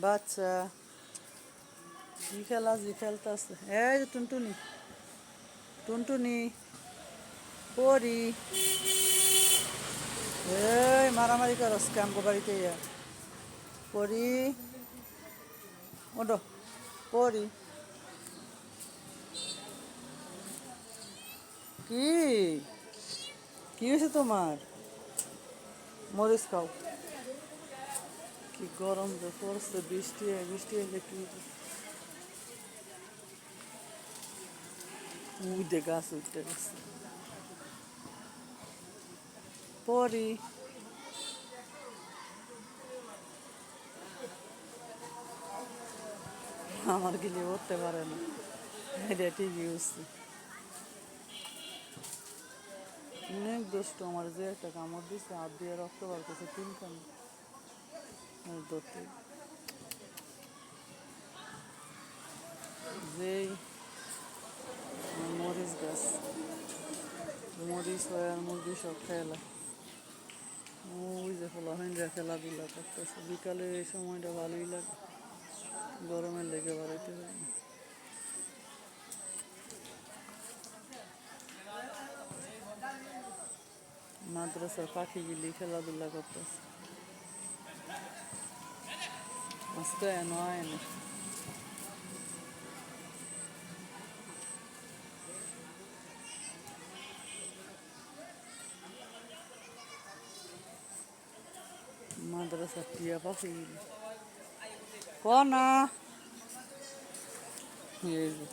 বাচ্চা কি খেলা জি খেলতেছে। এই যে টুনটুনি টুনটুনি পরি এই মারামারি করস কামগো বাড়িতে ইয়া পরি ওডো পরি কি কি হয়েছে তোমার? মরিচ খাও। কি গরম যে পড়ছে, বৃষ্টি বৃষ্টি এলে কি উঠে গাছ উঠতে গেছে। পরি আমার গিলে উঠতে পারে না, এটা ঠিকই হচ্ছে। অনেক দুষ্ট, আমার যে একটা কামড় দিচ্ছে হাত দিয়ে রক্ত বার করছে তিনখানে ধরতে। যেই মরিচ গাছ, মরিচ হয় আর মুরগি সব খেলা। ওই যে ফলাহাইনরা খেলাধুলা করতেছে, বিকালে এই সময়টা ভালোই লাগে, গরমের লেগে বাড়াইতে পারি না। মাদ্রাসার পাখিগুলি খেলাধুলা করতেছে, আজকে এনো আয়নে। মাদ্রাসার টিয়া পাখিগুলি কনা এই যে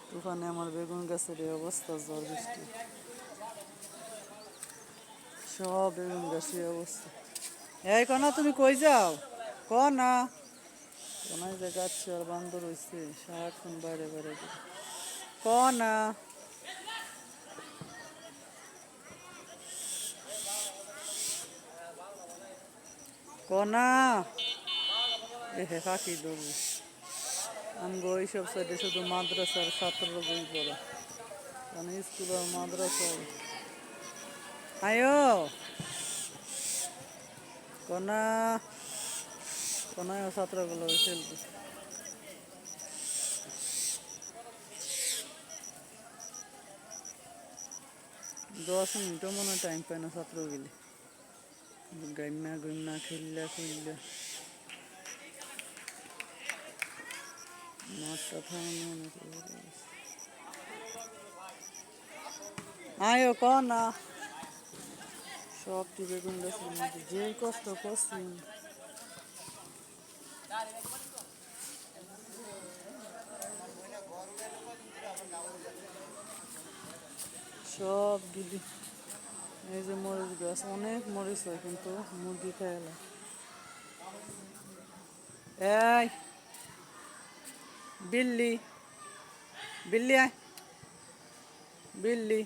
তুফানে আমার বেগুন গাছের এই অবস্থা, ঝড় বৃষ্টি সব বেগুন গাছের অবস্থা। এই কনা তুমি কই যাও? কনা কোনায় যে যাচ্ছে আর বান্দর হয়েছে সারাক্ষণ বাইরে বাইরে করে। কনা কনা এহে ফাঁকি দৌড়। আমগো এইসব সাইডে শুধু মাদ্রাসার ছাত্র বই পড়ে, কারণ স্কুল আর মাদ্রাসা। আয়ো কনা কোনায় ছাত্রগুলো খেলবে। 10 মিনিটও মনে হয় টাইম পায় না ছাত্রগুলি, গাইমা গুইমা খেললা খুললা মাঠটা থামানো অনেক। আয়ো কনা সবটি বেগুন গাছের মধ্যে যেই কষ্ট করছি সব গিলি। এই যে মরিচ গাছ, অনেক মরিচ হয় কিন্তু মুরগি খায় না। এই বিল্লি বিল্লি আয়, বিল্লি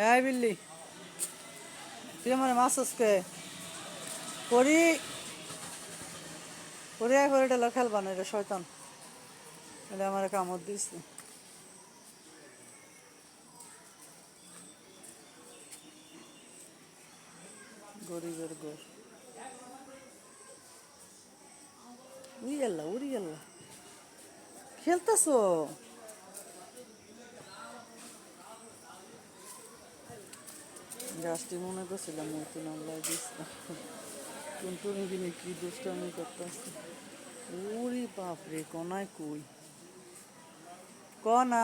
এই বিল্লি তুই আমার মাছ আজকে করি করি আয় করে এটা খেলবা না, এটা শয়তান, এটা আমার কামড় দিচ্ছে। গরিবের ঘর উড়ি গেল্লা খেলতেছো। গাছটি মনে করছিলাম নতুন আল্লাহ দিচ্ছিলাম, টুনটুনি কিনে কি দুষ্টামি করতেছে। উরি বাপরে কনায় কই কনা